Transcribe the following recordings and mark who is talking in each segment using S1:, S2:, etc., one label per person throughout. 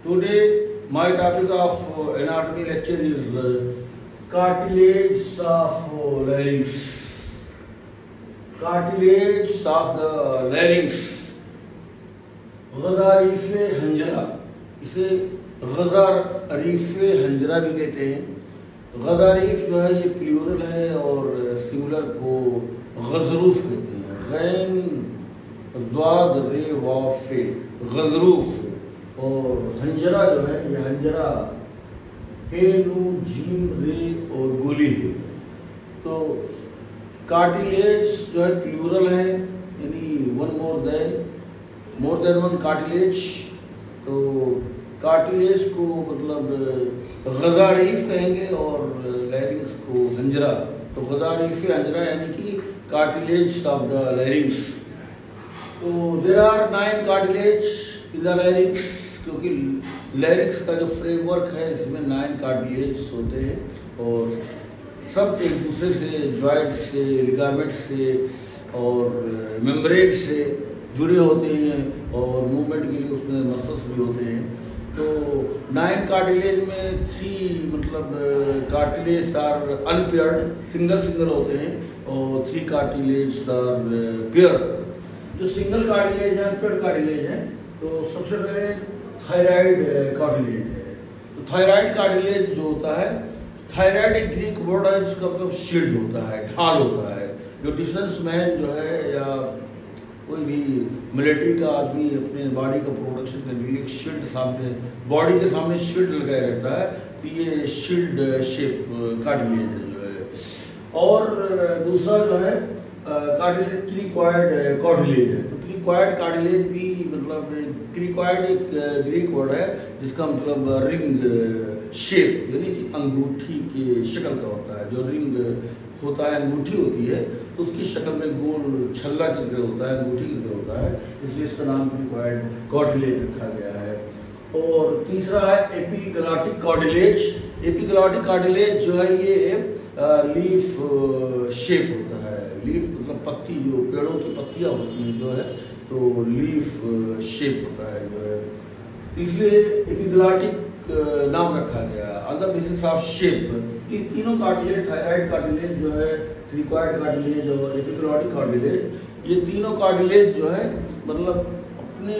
S1: Today, my topic of anatomy lecture is cartilage of larynx. Cartilage of the larynx. गज़ारीफ़ हंजरा, इसे गज़ारीफ़ हंजरा भी कहते हैं। गज़ारीफ़ जो है ये प्लूरल है और सिंगुलर को गज़रूफ़ कहते हैं। गैन ज़ाद रे वाफ़े गज़रूफ़। और हंजरा जो है ये हंजरा हे नून जीम रे और गोली है। तो कार्टिलेज जो है प्लूरल है, यानी मोर देन वन कार्टिलेज। तो कार्टिलेज को मतलब गज़ारीफ़ कहेंगे और लैरिंग्स को हंजरा। तो गज़ारीफ़ हंजरा यानी कि कार्टिलेज ऑफ द लैरिंग्स। तो there are 9 cartilage in the larynx, क्योंकि लैरिंग्स का जो फ्रेमवर्क है इसमें 9 कार्टिलेज होते हैं और सब एक दूसरे से जॉइंट से, लिगामेंट से और मेम्ब्रेन से जुड़े होते हैं और मूवमेंट के लिए उसमें मसल्स भी होते हैं। तो 9 कार्टिलेज में 3 मतलब कार्टिलेज आर अनपेयर्ड, सिंगल होते हैं और 3 कार्टिलेज आर पेयर्ड। जो सिंगल कार्टिलेज है, अनपेयर्ड कार्टिलेज है, तो सबसे पहले थायराइड कार्टिलेज है। तो थायराइड कार्टिलेज जो होता है, थायराइड एक ग्रीक वर्ड है जिसका मतलब शील्ड होता है, ढाल होता है। जो डिफेंस मैन जो है या कोई भी मिलिट्री का आदमी अपने बॉडी का प्रोटेक्शन करने के लिए शील्ड सामने, बॉडी के सामने शील्ड लगाया रहता है, तो ये शील्ड शेप कार्टिलेज है जो है। और दूसरा जो है कार्टिलेज क्रिकॉइड कार्टिलेज है। तो क्रिकॉइड कार्टिलेज भी मतलब क्रिकॉइड एक ग्रीक वर्ड है जिसका मतलब रिंग शेप, यानी कि अंगूठी के शक्ल का होता है। जो रिंग होता है, अंगूठी होती है, तो उसकी शक्ल में गोल छल्ला की तरह होता है, अंगूठी की तरह होता है, इसलिए इसका नाम क्रिकॉइड कार्टिलेज रखा गया है। और तीसरा है एपिग्लॉटिक कार्टिलेज। एपिग्लॉटिक कार्टिलेज जो है ये लीफ शेप होता है। लीफ मतलब पत्ती, जो पेड़ों की पत्तियां होती हैं जो है, तो लीफ शेप होता है जो है, इसलिए एपिग्लॉटिक नाम रखा गया on the basis of shape. ये तीनों कार्टिलेज, थायराइड कार्टिलेज जो है, क्रिकॉइड कार्टिलेज और एपिग्लॉटिक कार्टिलेज, ये तीनों कार्टिलेज जो है मतलब अपने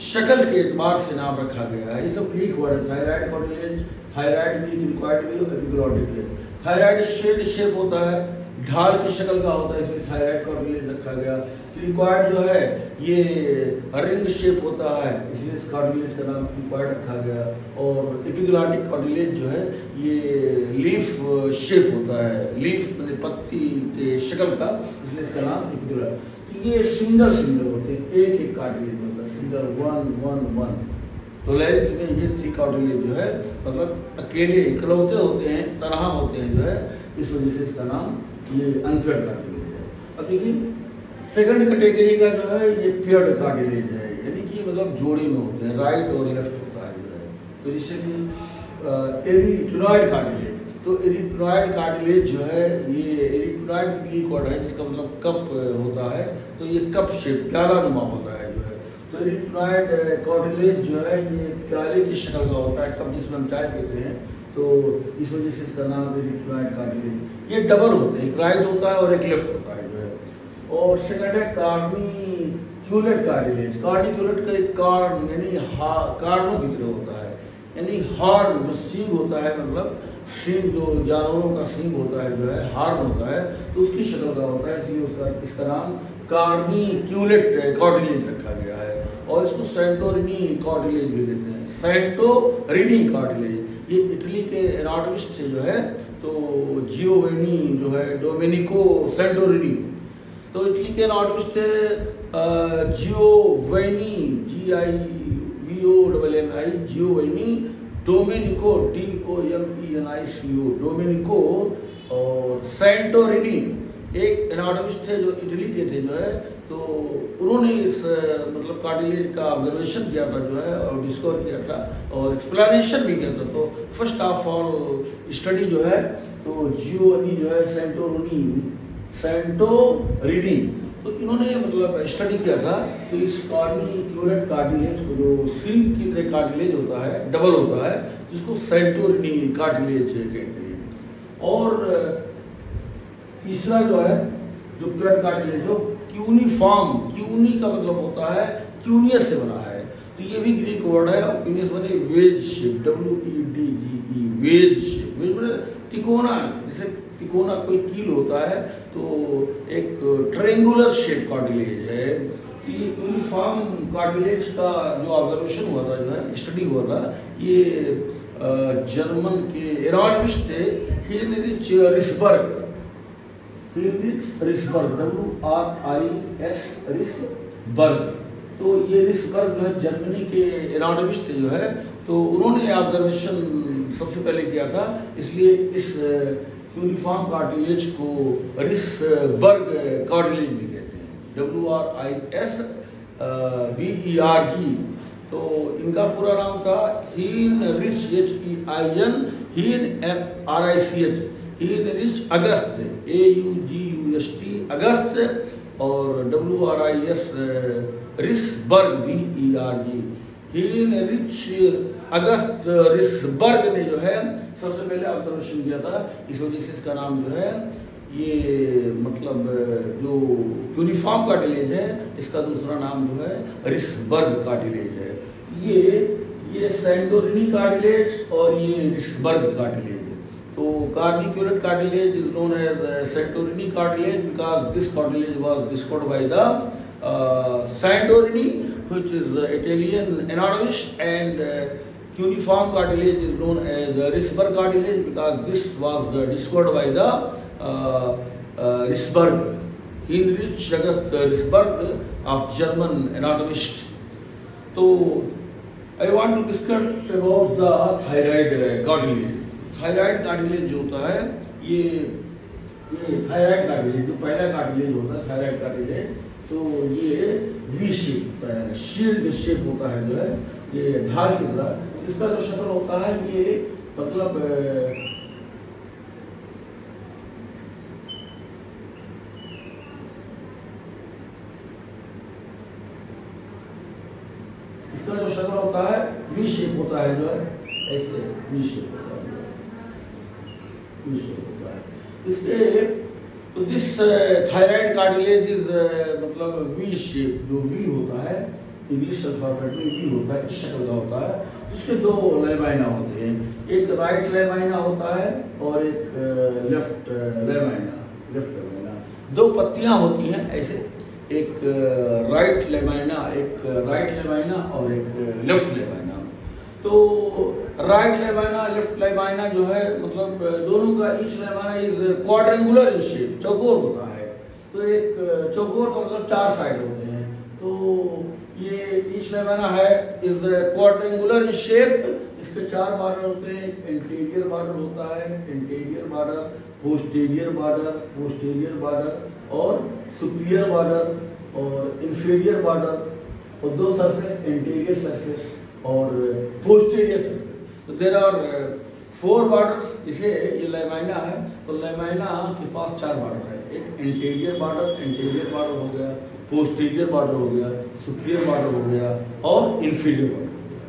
S1: शक्ल के एतबार से नाम रखा गया है। ये सब ग्रीक वर्ड है। थायराइड कार्टिलेज, थायराइड भी, क्रिकॉइड भी और एपिग्लॉटिक भी। थायराइड शील्ड शेप होता है, ढाल की शक्ल का होता है, इसलिए थायराइड कार्टिलेज रखा गया। क्रिकॉइड जो है ये रिंग शेप होता है, इसलिए इस कार्टिलेज का नाम क्रिकॉइड रखा गया। और एपिग्लॉटिक कार्टिलेज जो है ये लीफ शेप होता है, लीफ मतलब पत्ती के शक्ल का, इसलिए इसका नाम एपिग्लॉटिक। तो ये सिंगल होते हैं, एक कार्टिलेज होता है, सिंगल 1 तो लैरिंक्स में ये 3 कार्टिलेज जो है मतलब अकेले इकलौते होते हैं, तरह होते हैं जो है, इस वजह से इसका नाम ये अनपेयर्ड कार्टिलेज है। अब देखिए सेकंड कैटेगरी का जो है ये पेयर्ड कार्टिलेज है, यानी कि मतलब जोड़ी में होते हैं, राइट और लेफ्ट होता है जो है। तो जैसे कि एरिथ्रोइड कार्टिलेज। तो एरिथ्रोइड कार्टिलेज जो है ये एरिथ्रोइड ग्रीक वर्ड है जिसका मतलब कप होता है, तो ये कप शेप प्यालानुमा होता है जो है। तो एरिथ्रोइड कार्टिलेज जो है ये प्याले की शक्ल का होता है, कप जिसमें हम चाय पीते हैं, तो इस वजह से इसका नाम एरिथ्रोइड कार्टिलेज। ये डबल होते हैं, एक राइट होता है और एक लेफ्ट होता है जो है। और सेकंड है कार्निक्यूलेट कार्टिलेज। कार्निक्यूलेट का एक कार्न यानी कार्नों की तरह होता है, यानी हॉर्न जो सींग होता है, मतलब सींग जो जानवरों का सींग होता है जो है, हॉर्न होता है, तो उसकी शक्ल का होता है, इसलिए इसका नाम कार्निक्यूलेट कार्टिलेज रखा गया है। और इसको सेंटोरिनी कार्टिलेज भी कहते हैं, सेंटोरिनी कार्टिलेज। ये इटली के एनाटॉमिस्ट थे जो है, तो जियोवेनी जो है, डोमेनिको सेंटोरिनी। तो इटली के एनाटॉमिस्ट थे जियोवेनी, GIVONNI, जियोवेनी डोमेनिको, DOMENICO, डोमेनिको। और सेंटोरिनी एक एनाटॉमिस्ट थे जो इटली के थे जो है, तो उन्होंने इस मतलब कार्टिलेज का ऑब्जर्वेशन किया था जो है, और डिस्कवर किया था और एक्सप्लेनेशन भी किया था। तो फर्स्ट ऑफ ऑल स्टडी जो है, तो जियोनी जो है सेंटोरिनी तो इन्होंने मतलब स्टडी किया था, तो इस कार्निक्यूलेट कार्टिलेज को, जो सील की तरह कार्टिलेज होता है, डबल होता है, जिसको सेंटोरिनी कार्टिलेज कहते हैं। और तीसरा जो है, जो प्लेट कार्टिलेज जो क्यूनिफॉर्म, क्यूनी का मतलब होता है क्यूनियस से बना है, तो ये भी ग्रीक वर्ड है। और क्यूनियस बने wedge shape, WEDGE, wedge shape. Wedge बने तिकोना, जैसे तिकोना कोई कील होता है, तो एक ट्रायंगुलर शेप कार्टिलेज है। ये यूनिफॉर्म कार्टिलेज का जो ऑब्जर्वेशन हुआ था, जो है स्टडी हुआ था, ये जर्मन के एनाटॉमिस्ट थे हेनरिच रिसबर्ग, WRIS रिसबर्ग। तो ये रिसबर्ग जो है जर्मनी के एनाटॉमिस्ट थे जो है, तो उन्होंने ऑब्जर्वेशन सबसे पहले किया था, इसलिए इस यूनिफॉर्म कार्टिलेज को रिसबर्ग कार्टिलेज भी कहते हैं, WRIS BERG। तो इनका पूरा नाम था हीनरिच, HEIN हीनरिच अगस्त, AUGUST अगस्त, और WRIS रिसबर्ग BERG। हीनरिच अगस्त रिसबर्ग ने जो है सबसे पहले ऑब्जर्वेशन किया था, इस वजह से इसका नाम जो है, ये मतलब जो यूनिफॉर्म कार्टिलेज है, इसका दूसरा नाम जो है रिसबर्ग कार्टिलेज है। ये सेंटोरिनी कार्टिलेज और ये रिसबर्ग कार्टिलेज। तो corniculate cartilage is known as Santorini cartilage because this cartilage was discovered by the Santorini, which is Italian anatomist, and cuneiform cartilage is known as Risberg cartilage because this was discovered by the Risberg, Heinrich August Risberg of German anatomist. So I want to discuss about the thyroid cartilage. Thyroid cartilage जो होता है, ये thyroid cartilage जो पहला cartilage होता है, thyroid cartilage, तो ये वी शेप, शील्ड शेप होता है, जो है ये ढाल की तरह। इसका जो शक्ल होता है, ये मतलब इसका जो शक्ल होता है वी शेप होता है, जो है ऐसे वी शेप होता है, इसके। तो दिस थायराइड कार्टिलेज इज मतलब वी शेप, जो वी होता है इंग्लिश अल्फाबेट में वी होता है, इस शक्ल का होता है। इसके दो लेमाइना होते हैं, एक राइट लेमाइना होता है और एक लेफ्ट लेमाइना। दो पत्तियां होती हैं ऐसे, एक राइट लेमाइना और एक लेफ्ट लेमाइना। तो राइट लेमाइना, लेफ्ट लेमाइना जो है, मतलब दोनों का each lamina is quadrangular in shape, चौकोर होता है। तो एक चौकोर का मतलब चार साइड होते हैं, तो ये ईच लेमाइना है इज क्वाड्रेंगुलर इन शेप। इसके चार बॉर्डर होते हैं, इंटीरियर बॉर्डर होता है, इंटीरियर बॉर्डर, पोस्टीरियर बॉर्डर और सुपीरियर बॉर्डर और इंफीरियर बॉर्डर, और दो सरफेस, इंटीरियर सरफेस और पोस्टीरियर सरफेस। तो देयर आर 4 बॉर्डर्स। इसे ये लेमाइना है, तो लेमाइना के पास 4 बॉर्डर है, एक इंटीरियर बॉर्डर हो गया, पोस्टीरियर बॉर्डर हो गया, सुपीरियर बॉर्डर हो गया और इंफीरियर बॉर्डर हो गया।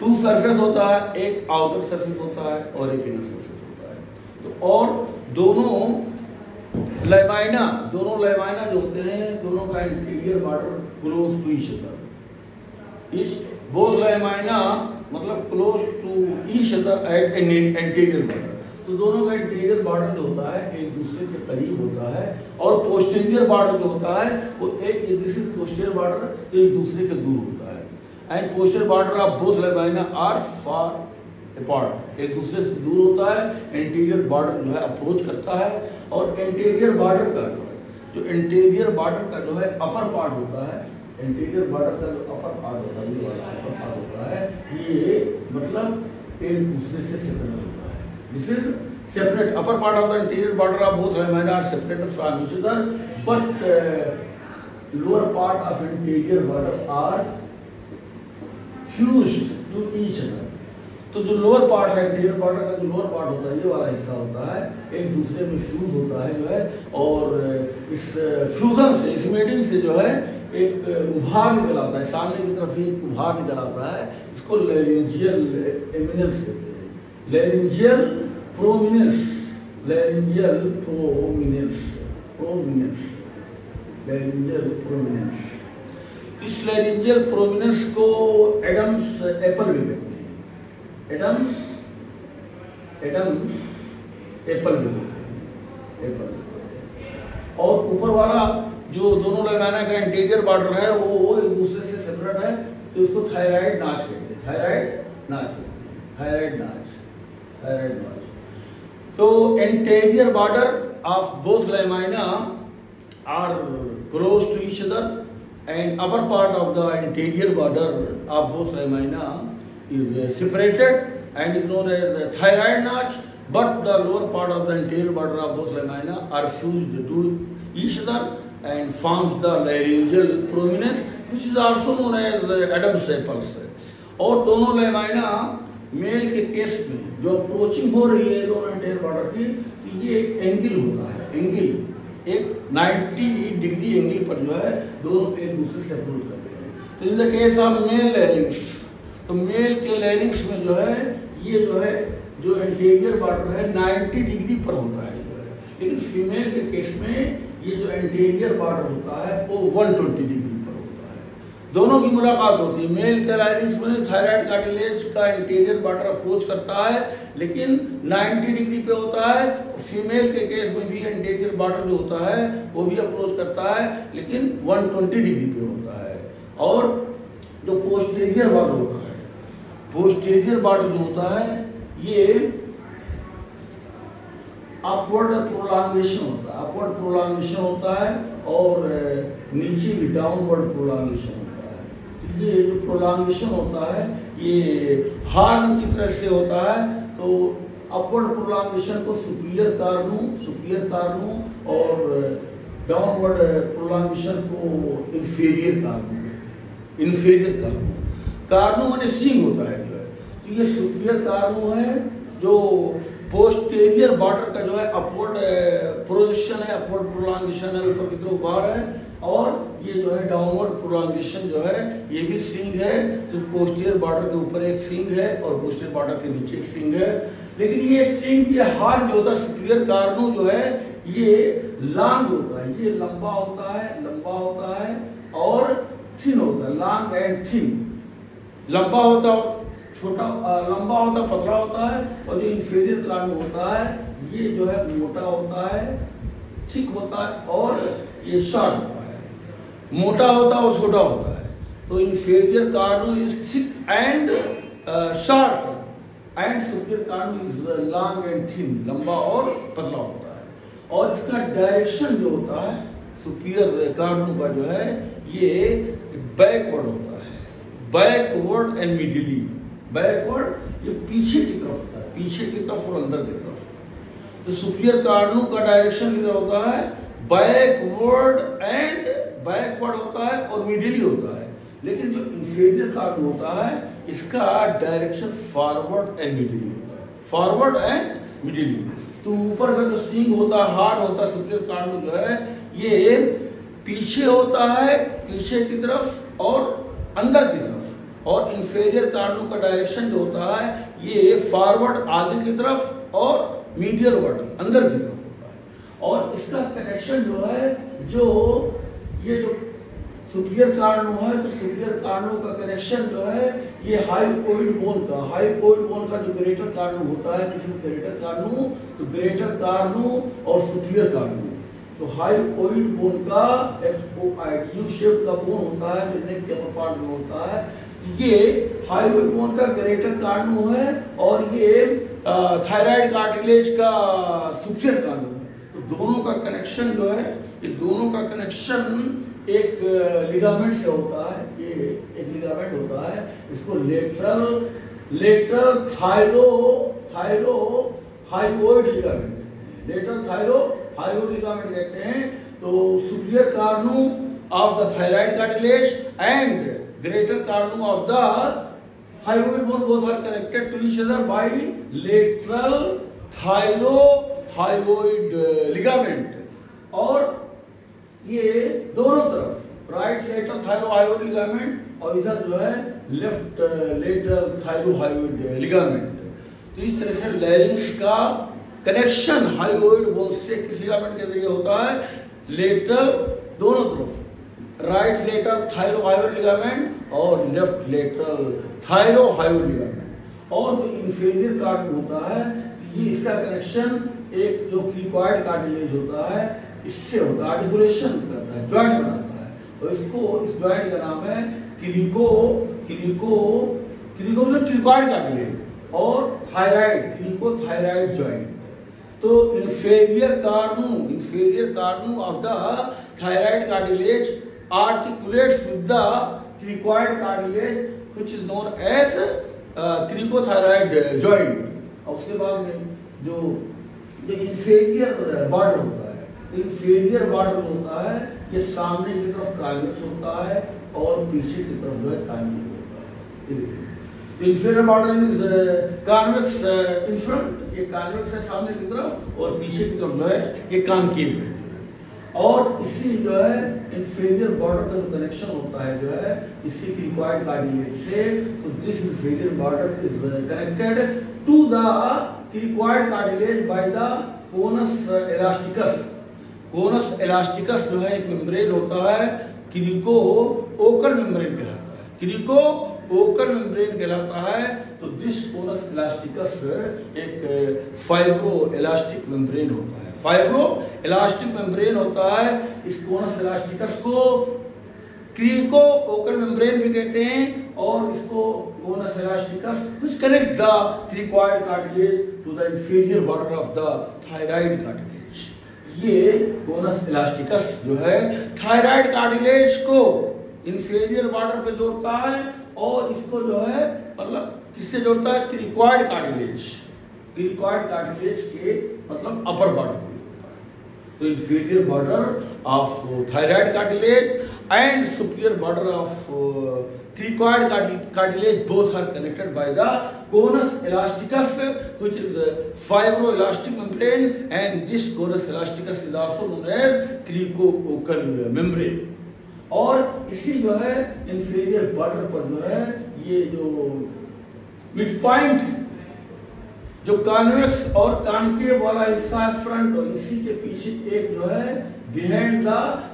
S1: 2 सरफेस होता है, एक आउटर सरफेस होता है और एक इनर सरफेस होता है। तो और दोनों लेमाइना जो होते हैं, दोनों का interior border close to each other. Both laminae मतलब close to each other at interior border. तो दोनों का इंटीरियर बॉर्डर जो होता है एक दूसरे के करीब होता है, और पोस्टीरियर बॉर्डर जो होता है वो दिस इज पोस्टीरियर बॉर्डर, तो एक दूसरे के दूर होता है। And posterior border of both laminae are far apart, एक दूसरे से दूर होता है। इंटीरियर बॉर्डर जो है अप्रोच करता है, और इंटीरियर बॉर्डर का जो है अपर पार्ट होता है, इंटीरियर बॉर्डर का जो अपर पार्ट होता है, ये वाला अपर पार्ट होता है, ये मतलब एक दूसरे से सेपरेट होता है। This is separate, upper part of the interior border of both laminae are separated from each other, but lower part of interior border are fused to each other. तो जो लोअर पार्ट है, anterior border का जो lower part होता है, ये वाला हिस्सा होता है, एक दूसरे में फ्यूज होता है जो है, और इस फ्यूजन से, इस मेटिंग से जो है एक उभार निकल आता है, सामने की तरफ एक उभार निकल आता है। इसको लैरिंजियल एमिनेंस कहते हैं, laryngeal prominence, laryngeal prominence, prominence, laryngeal prominence. इस लैरिंजियल प्रोमिनेंस को एडम्स एप्पल भी कहते हैं, एडम्स एप्पल भी कहते हैं, एप्पल। और ऊपर वाला जो दोनों लगाना का इंटीरियर बॉर्डर है वो एक दूसरे से सेपरेट है, तो इसको थायराइड नाच कहते हैं, थायराइड नाच कहते हैं, थायराइड नाच, थायराइड नाच। तो interior border of both laminae are close to each other, and upper part of the interior border of both lamina is separated and is known as the thyroid notch, but the lower part of the interior border of both lamina are fused to each other and forms the laryngeal prominence, which is also known as Adam's apples। और दोनों lamina mail के case में जो approaching हो रही है दोनों interior border की, तो ये एक एंगल होता है, एंगल एक 90 डिग्री एंगल पर जो है दोनों एक दूसरे से अप्रोच करते हैं। तो in the case of male लैरिंग्स, तो मेल के लैरिंग्स में जो है ये जो है जो इंटीरियर बॉर्डर है 90 डिग्री पर होता है जो है, लेकिन फीमेल के केस में ये जो इंटीरियर बॉर्डर होता है वो 120 डिग्री पर होता है। दोनों की मुलाकात होती है। मेल के लैरिंग्स में थायराइड कार्टिलेज का इंटीरियर बॉर्डर अप्रोच करता है लेकिन 90 डिग्री पे होता है। फीमेल के केस में भी इंटीरियर बॉर्डर जो होता है वो भी अप्रोच करता है लेकिन 120 डिग्री पे होता है। और जो पोस्टीरियर बॉर्डर होता है, पोस्टीरियर बॉर्डर जो होता है ये अपवर्ड प्रोलॉन्गेशन होता है, अपवर्ड प्रोलॉन्गेशन होता है और नीचे भी डाउनवर्ड प्रोलॉन्गेशन होता है। तो ये जो प्रोलॉन्गेशन होता है ये हार्न की तरह से होता है। तो अपवर्ड प्रोलॉन्गेशन को सुपीरियर कार्नू और डाउनवर्ड प्रोलॉन्गेशन को इंफीरियर कार्नू कहते हैं, इंफीरियर कार्नू माने सींग होता है जो है। तो ये सुपीरियर कार्नू है जो पोस्टीरियर बॉर्डर का जो है अपवर्ड प्रोजेक्शन है, अपवर्ड प्रोलॉन्गेशन है, ऊपर की तरफ बाहर है, और ये जो है डाउनवर्ड प्रोलॉन्गेशन जो है ये भी सींग है। तो पोस्टीरियर बॉर्डर के ऊपर एक सींग है और पोस्टीरियर बॉर्डर के नीचे एक सींग है। लेकिन ये सींग, ये हार्न जो होता है सुपीरियर कार्नू जो है ये लॉन्ग होता है, ये लंबा होता है और थिन होता है, लॉन्ग एंड थिन। लंबा होता है छोटा, लंबा होता है पतला होता है, और जो इंफीरियर कार्नू होता है ये जो है मोटा होता है, थिक होता है, और ये शॉर्ट होता है, मोटा होता है और छोटा होता है। तो inferior cornu is thick and short and superior cornu is long and thin, लंबा और पतला होता है। और इसका डायरेक्शन जो होता है सुपीरियर कार्नू का जो है ये बैकवर्ड होता है, बैकवर्ड एंड मिडिली। बैकवर्ड ये पीछे की तरफ होता है, पीछे की तरफ और अंदर की तरफ। तो सुपीरियर कार्नू का डायरेक्शन किधर होता है, बैकवर्ड एंड बैकवर्ड होता है और मिडिली होता है। लेकिन जो इंफीरियर कार्नू होता है इसका डायरेक्शन फॉरवर्ड एंड मिडिली होता है, फॉरवर्ड एंड मिडिली। तो ऊपर का जो सींग होता है, हार्ड होता है सुपीरियर कार्नू जो है ये पीछे होता है, पीछे की तरफ और अंदर की तरफ। और इंफीरियर कार्नू का डायरेक्शन जो होता है ये फॉरवर्ड आगे की तरफ और मीडियल वर्ड अंदर की तरफ होता है। और इसका कनेक्शन जो है जो ये जो सुपीरियर कार्नू है, तो सुपीरियर कार्नू का कनेक्शन जो है ये हाइपोइड बोन का, हाइपोइड बोन का जो ग्रेटर कार्नू होता है, दिस इज ग्रेटर कार्नू। तो ग्रेटर कार्नू और सुपीरियर कार्नू, तो हाइपोइड बोन का यू शेप का बोन होता है जो नेक के अपर पार्ट में होता है। ये हाइपोइड बोन का ग्रेटर कार्नू है और ये थायराइड कार्टिलेज का सुपीरियर कार्नू है। तो दोनों का कनेक्शन जो है, ये दोनों का कनेक्शन एक लिगामेंट से होता है, ये एक लिगामेंट होता है, इसको लेटरल थायरो हाइपोइड लिगामेंट कहते हैं, लेटरल थायरो हाइपोइड लिगामेंट कहते हैं। तो superior cornu of the thyroid cartilage and greater cornu of the hyoid bone both are connected to each other by lateral thyrohyoid ligament। और ये दोनों तरफ right lateral थायरोहायोइड ligament और इधर जो है लेफ्ट लेटरल थायरोहायोइड लिगामेंट। तो इस तरह से लैरिंक्स का कनेक्शन हायोइड बोन से किस लिगामेंट के जरिए होता है? लेटरल दोनों तरफ राइट लेटरल थायरोहायोइड लिगामेंट और लेफ्ट लेटरल थायरोहायोइड लिगामेंट। और जो इंफीरियर कार्ड होता है तो ये इसका कनेक्शन एक जो क्रिकॉइड कार्टिलेज होता है इससे होता है, आर्टिकुलेशन करता है, जॉइंट बनाता है। और इसको इस जॉइंट का नाम है क्रिको मतलब क्रिकॉइड कार्टिलेज और थायराइड क्रिकोथायराइड जॉइंट। तो inferior carnu of the thyroid cartilage articulates with the cricoid cartilage which is known as cricothyroid joint। और उसके बाद में जो inferior border होता है, तो inferior border होता है ये सामने की तरफ कॉन्वेक्स होता है और पीछे की तरफ जो है कॉन्वेक्स होता है। तो inferior border is convex in front, ये कॉन्वेक्स है सामने की तरफ और पीछे की तरफ जो है ये कॉनकेव है। और इसी जो है इंफीरियर बॉर्डर का जो कनेक्शन होता है जो है इसी क्रिकॉइड कार्टिलेज से। तो this inferior border is connected to the cricoid cartilage by the conus elasticus. Conus elasticus जो है एक मेम्ब्रेन होता है, क्रिको ओकल मेम्ब्रेन कहलाता है, क्रिको ओकल मेम्ब्रेन कहलाता है। तो दिस कोनस इलास्टिकस एक फाइब्रो इलास्टिक मेम्ब्रेन होता है, फाइब्रो इलास्टिक मेम्ब्रेन होता है। इस कोनस इलास्टिकस को क्रिको ओकल मेम्ब्रेन भी कहते हैं और इसको conus elasticus which connect the cricoid cartilage to the inferior border of the thyroid cartilage. ये कोनस इलास्टिकस जो है थायराइड कार्टिलेज को इंफीरियर बॉर्डर पे जोड़ता है और इसको जो है मतलब किससे जोड़ता है? क्रिकॉइड कार्टिलेज, क्रिकॉइड कार्टिलेज के मतलब अपर बॉर्डर को जोड़ता है। तो inferior border of thyroid cartilage and superior border of cricoid cartilage both are connected by the conus elasticus which is fibroelastic membrane and this conus elasticus is also known as cricovocal membrane. और इसी जो है inferior border पर जो है ये जो mid point जो कॉन्वेक्स और कॉनकेव वाला हिस्सा है फ्रंट, और इसी के पीछे एक जो है behind the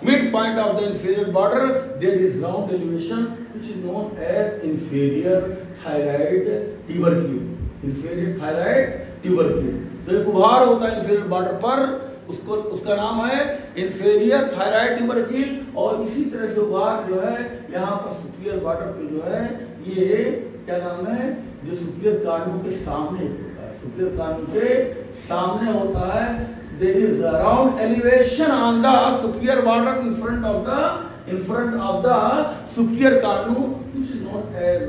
S1: mid point of the inferior border there is round elevation which is known as inferior thyroid tubercle, inferior thyroid tubercle. तो एक उभार होता है इंफीरियर बॉर्डर पर, उसका नाम है इंफीरियर थायराइड ट्यूबरक्यूल। और इसी तरह से उभार जो है यहाँ पर सुपीरियर बॉर्डर पे जो है ये क्या नाम है जो सुपीरियर कार्नु के सामने होता है, सुपीरियर कार्नु के सामने होता है। There is round elevation on the superior border in front of the superior carnu which is known as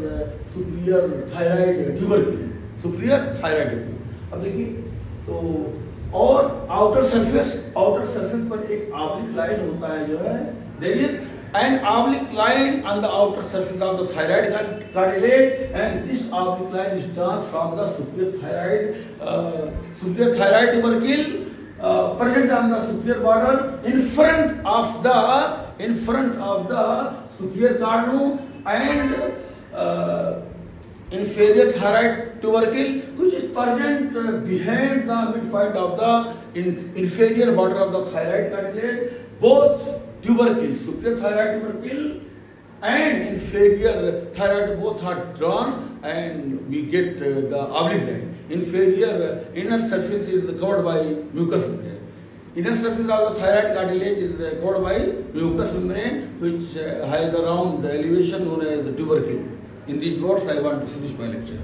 S1: superior thyroid tubercle, superior thyroid tubercle। अब देखिए तो और आउटर सरफेस पर एक ऑब्लिक लाइन होता है जो है there is an oblique line on the outer surface of the thyroid cartilage and this oblique line is drawn from the superior thyroid tubercle present on the superior border in front of the superior carnu and inferior thyroid tubercle which is present behind the midpoint of the inferior border of the thyroid cartilage। Both tubercle, superior thyroid tubercle and inferior thyroid both are drawn and we get the oblique line. Inferior inner surface is covered by mucous membrane. Inner surface of the thyroid cartilage is covered by mucous membrane which has a round elevation known as the tubercle. In these words I want to finish my lecture.